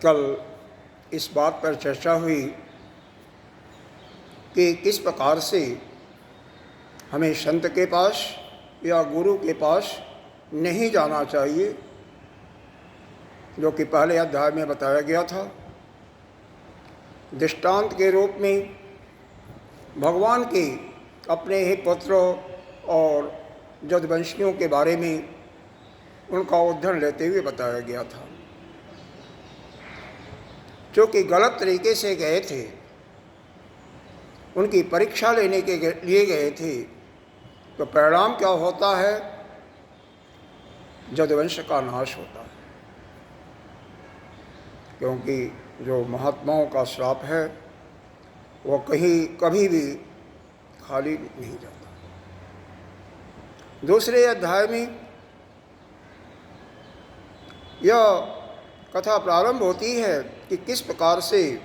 कल इस बात पर चर्चा हुई कि किस प्रकार से हमें संत के पास या गुरु के पास नहीं जाना चाहिए, जो कि पहले अध्याय में बताया गया था। दृष्टांत के रूप में भगवान के अपने ही पुत्र और जदवंशियों के बारे में उनका उदाहरण लेते हुए बताया गया था। जो कि गलत तरीके से गए थे, उनकी परीक्षा लेने के लिए गए थे, तो परिणाम क्या होता है? जदवंश का नाश होता है। क्योंकि जो महात्माओं का श्राप है वो कभी भी खाली नहीं जाता। दूसरे अध्याय में यह कथा प्रारंभ होती है कि किस प्रकार से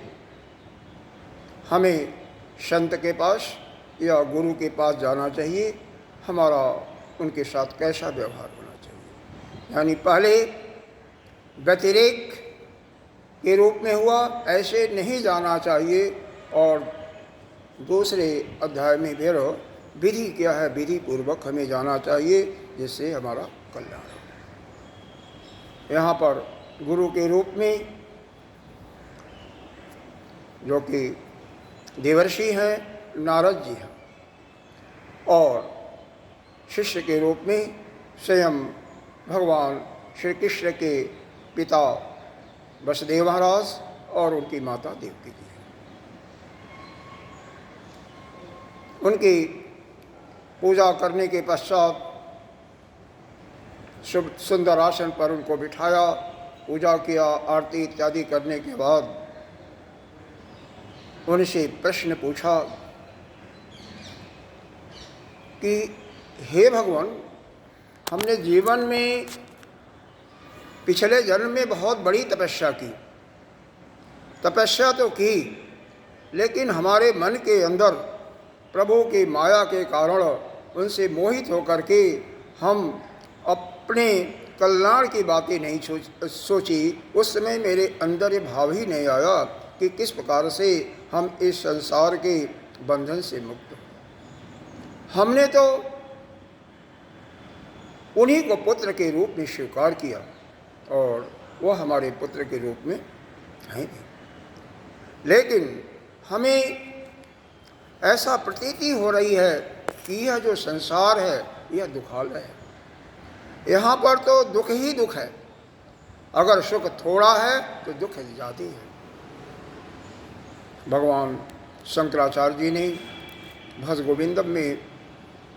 हमें संत के पास या गुरु के पास जाना चाहिए, हमारा उनके साथ कैसा व्यवहार होना चाहिए। यानी पहले व्यतिरेक के रूप में हुआ, ऐसे नहीं जाना चाहिए, और दूसरे अध्याय में फिर विधि क्या है, विधि पूर्वक हमें जाना चाहिए जिससे हमारा कल्याण हो। यहाँ पर गुरु के रूप में जो कि देवर्षि हैं, नारद जी हैं, और शिष्य के रूप में स्वयं भगवान श्री कृष्ण के पिता वसुदेव महाराज और उनकी माता देवकी जी। उनकी पूजा करने के पश्चात सुंदर आसन पर उनको बिठाया, पूजा किया, आरती इत्यादि करने के बाद उनसे प्रश्न पूछा कि हे भगवान, हमने जीवन में पिछले जन्म में बहुत बड़ी तपस्या की, तपस्या तो की, लेकिन हमारे मन के अंदर प्रभु की माया के कारण उनसे मोहित होकर के हम अपने कल्याण की बातें नहीं सोची। उस समय मेरे अंदर ये भाव ही नहीं आया कि किस प्रकार से हम इस संसार के बंधन से मुक्त हो। हमने तो उन्हीं को पुत्र के रूप में स्वीकार किया और वह हमारे पुत्र के रूप में हैं भी, लेकिन हमें ऐसा प्रतीति हो रही है कि यह जो संसार है यह दुखालय है। यहाँ पर तो दुख ही दुख है। अगर सुख थोड़ा है तो दुख ज़्यादा है। भगवान शंकराचार्य जी ने भज गोविंदम में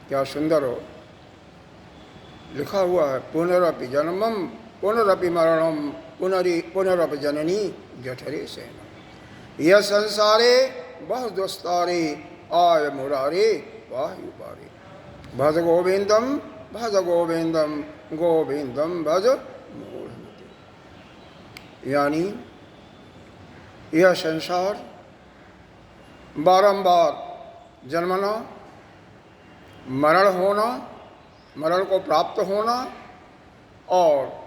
क्या सुंदर लिखा हुआ है, पुनरपि जन्मम पुनरपि मरणम पुनरपि जननी जठरे सेनम, यह संसारे बहु दुस्तारे आय मुरारे वायु पारे, भज गोविंदम गोविंदम भज मूढ़मते। यानी यह संसार बारंबार जन्मना, मरण होना, मरण को प्राप्त होना और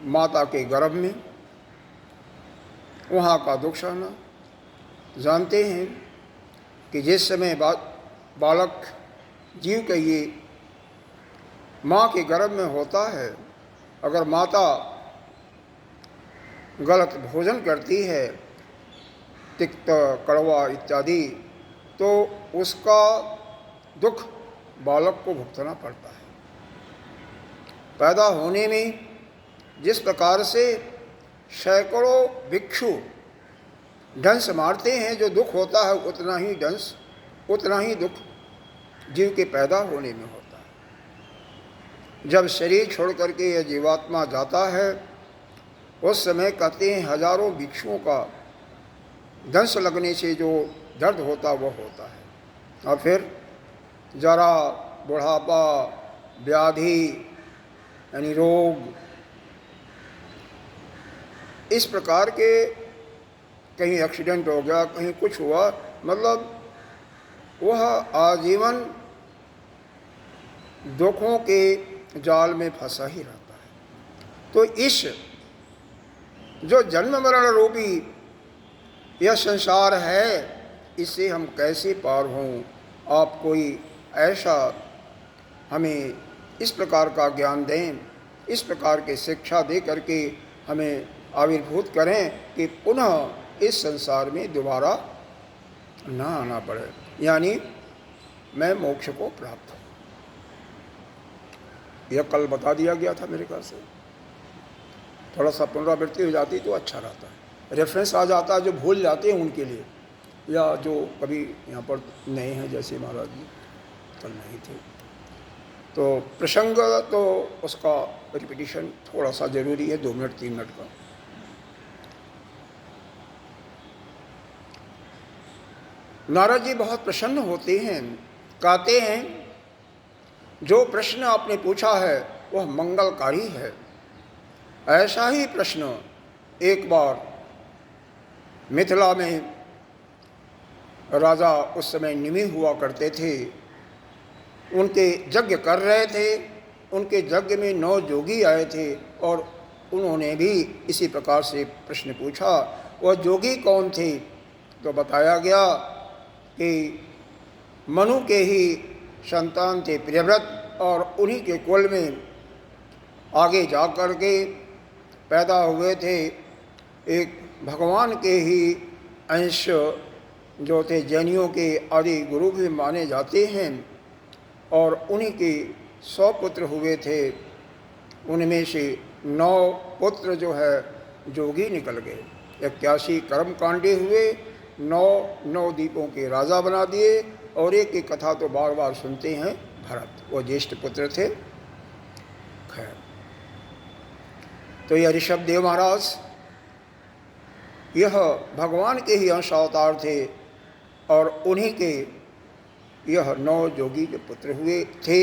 माता के गर्भ में वहाँ का दुख सहना। जानते हैं कि जिस समय बालक जीव के ये माँ के गर्भ में होता है, अगर माता गलत भोजन करती है, तिक्त कड़वा इत्यादि, तो उसका दुख बालक को भुगतना पड़ता है। पैदा होने में जिस प्रकार से सैकड़ों भिक्षु डंस मारते हैं, जो दुख होता है उतना ही डंस, उतना ही दुख जीव के पैदा होने में होता है। जब शरीर छोड़ करके यह जीवात्मा जाता है, उस समय कहते हैं हजारों भिक्षुओं का दंश लगने से जो दर्द होता वह होता है। और फिर जरा, बुढ़ापा, व्याधि यानी रोग, इस प्रकार के, कहीं एक्सीडेंट हो गया, कहीं कुछ हुआ, मतलब वह आजीवन दुखों के जाल में फंसा ही रहता है। तो इस जो जन्म मरण रूपी यह संसार है, इससे हम कैसे पार हों? आप कोई ऐसा हमें इस प्रकार का ज्ञान दें, इस प्रकार की शिक्षा दे करके हमें आविर्भूत करें कि पुनः इस संसार में दोबारा ना आना पड़े, यानी मैं मोक्ष को प्राप्त हूँ। यह कल बता दिया गया था मेरे ख्याल से। थोड़ा सा पुनरावृत्ति हो जाती तो अच्छा रहता है, रेफरेंस आ जाता है जो भूल जाते हैं उनके लिए, या जो कभी यहाँ पर नए हैं, जैसे महाराज जी कल नहीं थे। तो प्रसंग तो उसका रिपीटिशन थोड़ा सा ज़रूरी है, 2 मिनट 3 मिनट का। नारद जी बहुत प्रसन्न होते हैं, कहते हैं जो प्रश्न आपने पूछा है वह मंगलकारी है। ऐसा ही प्रश्न एक बार मिथिला में राजा उस समय निमि हुआ करते थे, उनके यज्ञ कर रहे थे। उनके यज्ञ में 9 जोगी आए थे और उन्होंने भी इसी प्रकार से प्रश्न पूछा। वह जोगी कौन थे? तो बताया गया कि मनु के ही संतान थे प्रियव्रत, और उन्हीं के कुल में आगे जा कर के पैदा हुए थे एक भगवान के ही अंश जो थे, जैनियों के आदि गुरु भी माने जाते हैं, और उन्हीं के 100 पुत्र हुए थे। उनमें से 9 पुत्र जो है जोगी निकल गए। 81 कर्मकांडी हुए, 9 द्वीपों के राजा बना दिए, और एक की कथा तो बार बार सुनते हैं, भरत, वो ज्येष्ठ पुत्र थे। खैर, तो यह ऋषभ देव महाराज यह भगवान के ही अंश अवतार थे, और उन्हीं के यह 9 जोगी के पुत्र हुए थे,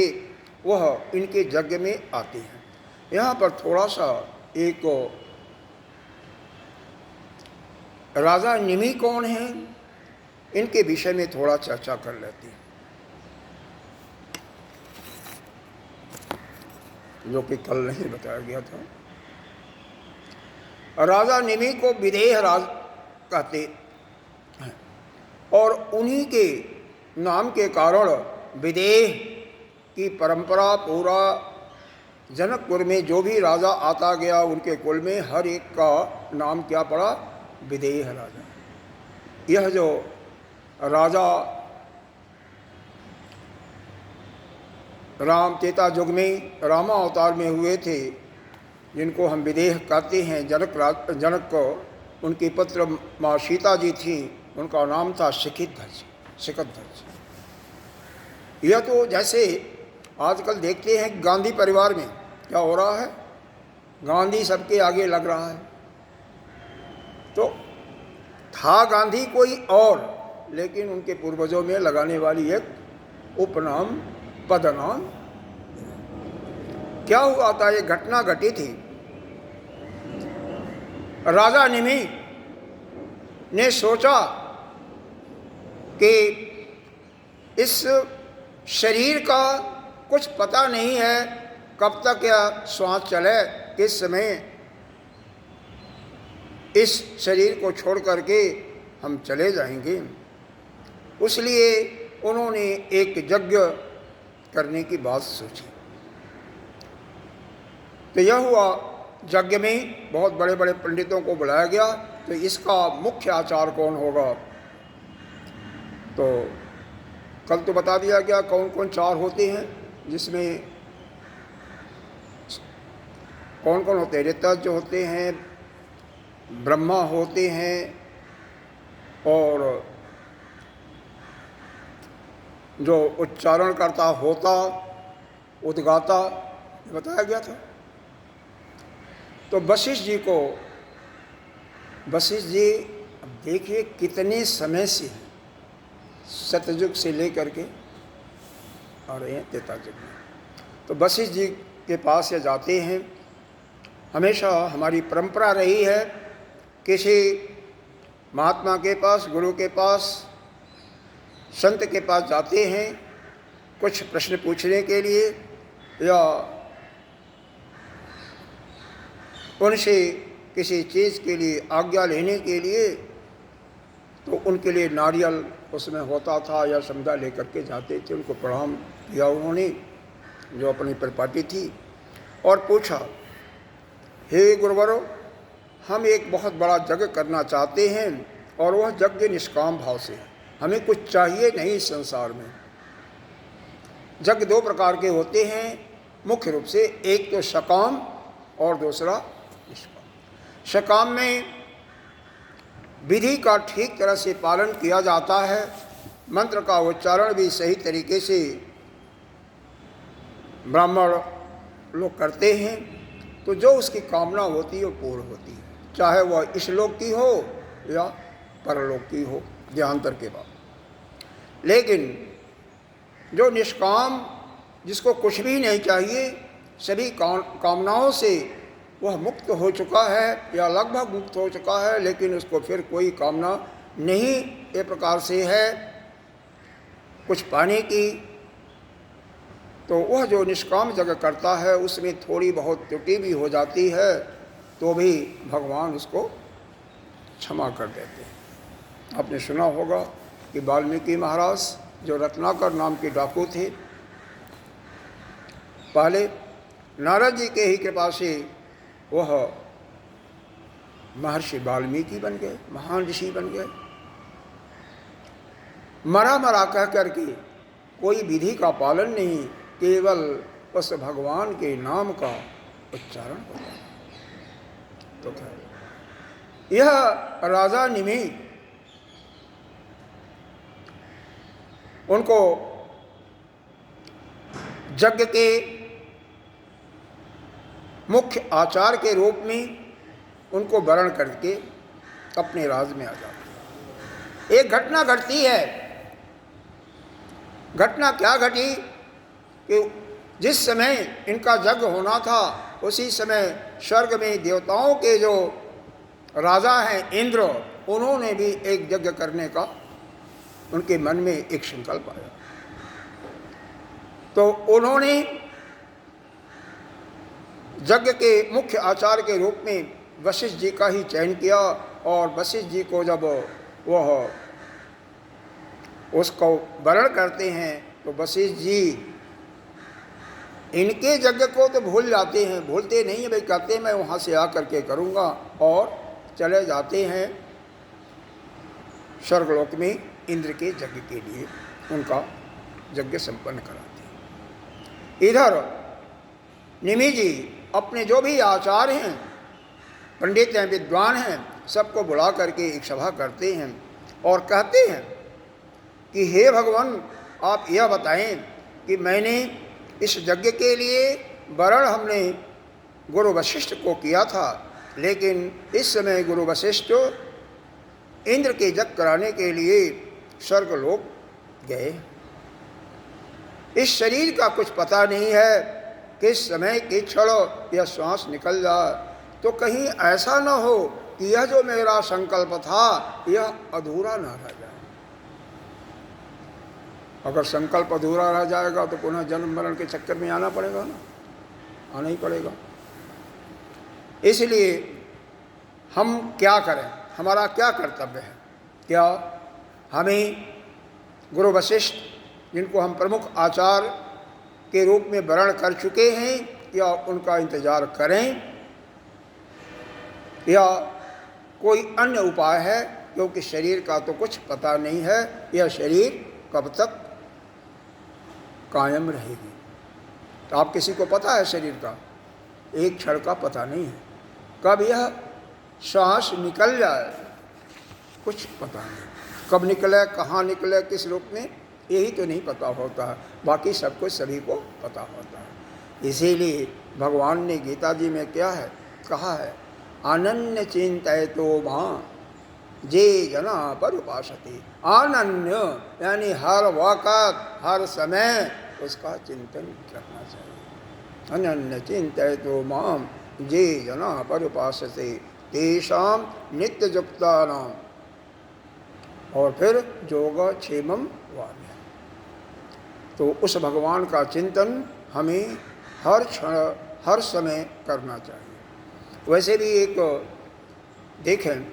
वह इनके यज्ञ में आते हैं। यहाँ पर थोड़ा सा एक राजा निमि कौन है, इनके विषय में थोड़ा चर्चा कर लेते हैं, जो कि कल नहीं बताया गया था। राजा निमि को विदेह राज कहते हैं, और उन्हीं के नाम के कारण विदेह की परंपरा पूरा जनकपुर में जो भी राजा आता गया उनके कुल में हर एक का नाम क्या पड़ा? विदेह राजा। यह जो राजा राम त्रेता युग में रामा अवतार में हुए थे, जिनको हम विदेह कहते हैं, जनक को उनकी पुत्र माँ सीता जी थी, उनका नाम था शिखध्वज। यह तो जैसे आजकल देखते हैं गांधी परिवार में क्या हो रहा है, गांधी सबके आगे लग रहा है। तो था गांधी कोई और, लेकिन उनके पूर्वजों में लगाने वाली एक उपनाम, पदनाम। क्या हुआ था? ये घटना घटी थी। राजा निमि ने सोचा कि इस शरीर का कुछ पता नहीं है कब तक यह श्वास चले, किस समय इस शरीर को छोड़ करके हम चले जाएंगे। उसलिए उन्होंने एक यज्ञ करने की बात सोची। तो यह हुआ, यज्ञ में बहुत बड़े बड़े पंडितों को बुलाया गया। तो इसका मुख्य आचार कौन होगा? तो कल तो बता दिया गया कौन कौन 4 होते हैं, जिसमें कौन कौन होते हैं। ऋतज जो होते हैं, ब्रह्मा होते हैं, और जो उच्चारण करता होता, उद्गाता, बताया गया था। तो वशिष्ठ जी अब देखिए कितने समय से, सतयुग से लेकर के आ रहे हैं त्रेता युग में। तो वशिष्ठ जी के पास ये जाते हैं। हमेशा हमारी परंपरा रही है, किसी महात्मा के पास, गुरु के पास, संत के पास जाते हैं कुछ प्रश्न पूछने के लिए, या उनसे किसी चीज़ के लिए आज्ञा लेने के लिए तो उनके लिए नारियल उसमें होता था या समझा लेकर के जाते थे। उनको प्रणाम किया उन्होंने, जो अपनी परिपाटी थी, और पूछा, हे गुरुवरों, हम एक बहुत बड़ा यज्ञ करना चाहते हैं और वह यज्ञ निष्काम भाव से है। हमें कुछ चाहिए नहीं इस संसार में। यज्ञ दो प्रकार के होते हैं मुख्य रूप से, एक तो सकाम और दूसरा निष्काम। सकाम में विधि का ठीक तरह से पालन किया जाता है, मंत्र का उच्चारण भी सही तरीके से ब्राह्मण लोग करते हैं, तो जो उसकी कामना होती है वो पूर्ण होती है, चाहे वह इस लोक की हो या परलोक की हो, देहांतर के बाद। लेकिन जो निष्काम, जिसको कुछ भी नहीं चाहिए, सभी कामनाओं से वह मुक्त हो चुका है या लगभग मुक्त हो चुका है, लेकिन उसको फिर कोई कामना नहीं ये प्रकार से है कुछ पाने की, तो वह जो निष्काम यज्ञ करता है उसमें थोड़ी बहुत त्रुटि भी हो जाती है तो भी भगवान उसको क्षमा कर देते हैं। आपने सुना होगा कि वाल्मीकि महाराज जो रत्नाकर नाम के डाकू थे, पहले नारद जी के ही कृपा से वह महर्षि वाल्मीकि बन गए, महान ऋषि बन गए। मरा मरा कह करके कोई विधि का पालन नहीं, केवल उस भगवान के नाम का उच्चारण होता है। तो क्या यह राजा निमि, उनको यज्ञ के मुख्य आचार के रूप में उनको वरण करके अपने राज में आ जाते। एक घटना घटती है। घटना क्या घटी कि जिस समय इनका यज्ञ होना था उसी समय स्वर्ग में देवताओं के जो राजा हैं इंद्र, उन्होंने भी एक यज्ञ करने का उनके मन में एक संकल्प आया। तो उन्होंने यज्ञ के मुख्य आचार्य के रूप में वशिष्ठ जी का ही चयन किया, और वशिष्ठ जी को जब वह उसको वरण करते हैं तो वशिष्ठ जी इनके यज्ञ को तो भूल जाते हैं, भूलते नहीं है भाई, कहते हैं मैं वहाँ से आकर के करूँगा, और चले जाते हैं स्वर्गलोक में इंद्र के यज्ञ के लिए उनका यज्ञ संपन्न कराते हैं। इधर निमि जी अपने जो भी आचार्य हैं, पंडित हैं, विद्वान हैं, सबको बुला करके एक सभा करते हैं और कहते हैं कि हे भगवान, आप यह बताएं कि मैंने इस यज्ञ के लिए वरण हमने गुरु वशिष्ठ को किया था, लेकिन इस समय गुरु वशिष्ठ इंद्र के यज्ञ कराने के लिए स्वर्गलोक गए। इस शरीर का कुछ पता नहीं है, किस समय किस क्षण यह श्वास निकल जाए, तो कहीं ऐसा न हो कि यह जो मेरा संकल्प था यह अधूरा न रह जाए। अगर संकल्प अधूरा रह जाएगा तो पुनः जन्म मरण के चक्कर में आना पड़ेगा ना, आना ही पड़ेगा। इसलिए हम क्या करें, हमारा क्या कर्तव्य है? क्या हमें गुरु वशिष्ठ, जिनको हम प्रमुख आचार्य के रूप में वरण कर चुके हैं, या उनका इंतजार करें, या कोई अन्य उपाय है? क्योंकि शरीर का तो कुछ पता नहीं है, यह शरीर कब तक कायम रहेगी। तो आप किसी को पता है शरीर का? एक क्षण का पता नहीं है, कब यह श्वास निकल जाए कुछ पता नहीं, कब निकले, कहाँ निकले, किस रूप में, यही तो नहीं पता होता है। बाकी सब कुछ सभी को पता होता है। इसीलिए भगवान ने गीता जी में क्या है कहा है, अनन्य चिंतयतो मां जे जना पर उपासते। अनन्य यानी हर वक़्त हर समय उसका चिंतन करना चाहिए। अनन्य चिंतयतो मां जे जना पर उपासते तेषां नित्ययुक्तानां, और फिर योगक्षेमं वार्य। तो उस भगवान का चिंतन हमें हर क्षण हर समय करना चाहिए। वैसे भी एक देखें,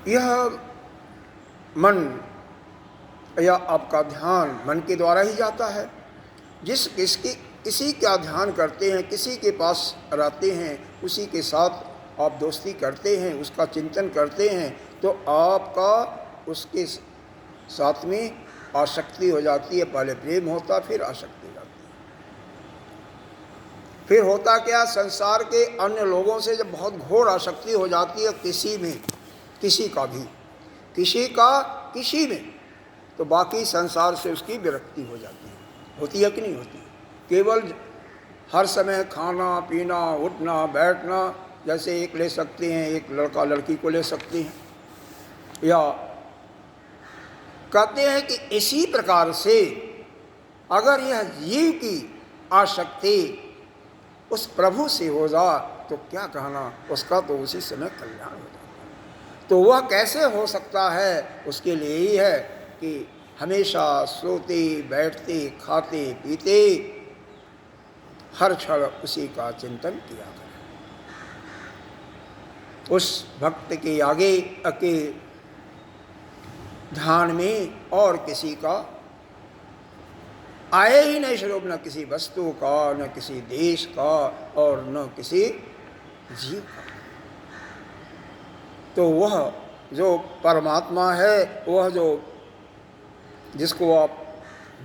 यह मन या आपका ध्यान मन के द्वारा ही जाता है। किसी का ध्यान करते हैं, किसी के पास रहते हैं, उसी के साथ आप दोस्ती करते हैं, उसका चिंतन करते हैं, तो आपका उसके साथ में आसक्ति हो जाती है। पहले प्रेम होता, फिर आसक्ति हो जाती है। फिर होता क्या, संसार के अन्य लोगों से जब बहुत घोर आसक्ति हो जाती है किसी में, किसी में, तो बाकी संसार से उसकी विरक्ति हो जाती है। होती है कि नहीं होती? केवल हर समय खाना पीना उठना बैठना, जैसे एक ले सकते हैं, एक लड़का लड़की को ले सकते हैं, या कहते हैं कि इसी प्रकार से अगर यह जीव की आसक्ति उस प्रभु से हो जाए तो क्या कहना, उसका तो उसी समय कल्याण हो जाता है। तो वह कैसे हो सकता है? उसके लिए ही है कि हमेशा सोते बैठते खाते पीते हर क्षण उसी का चिंतन किया करें। उस भक्त के आगे के ध्यान में और किसी का आए ही नहीं स्वरूप, न किसी वस्तु का, न किसी देश का, और न किसी जीव का। तो वह जो परमात्मा है, वह जो जिसको आप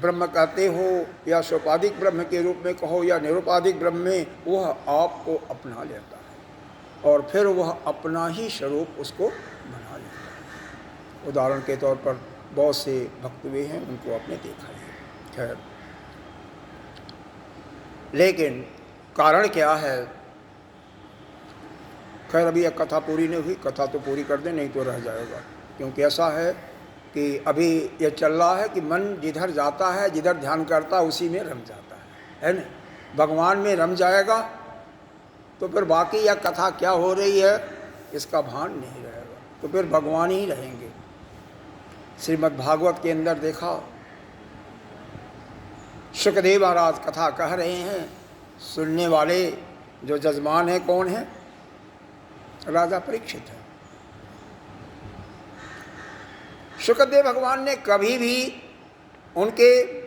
ब्रह्म कहते हो या सोपाधिक ब्रह्म के रूप में कहो या निरुपाधिक ब्रह्म में, वह आपको अपना लेता है और फिर वह अपना ही स्वरूप उसको बना लेता है। उदाहरण के तौर पर बहुत से भक्त हुए हैं, उनको आपने देखा है। खैर, लेकिन कारण क्या है? खैर, अभी एक कथा पूरी नहीं हुई, कथा तो पूरी कर दें, नहीं तो रह जाएगा। क्योंकि ऐसा है कि अभी ये चल रहा है कि मन जिधर जाता है, जिधर ध्यान करता है, उसी में रम जाता है ना? भगवान में रम जाएगा तो फिर बाकी यह कथा क्या हो रही है इसका भान नहीं रहेगा, तो फिर भगवान ही रहेंगे। श्रीमद् भागवत के अंदर देखा, सुखदेव महाराज कथा कह रहे हैं, सुनने वाले जो जजमान है कौन है? राजा परीक्षित है। सुखदेव भगवान ने कभी भी उनके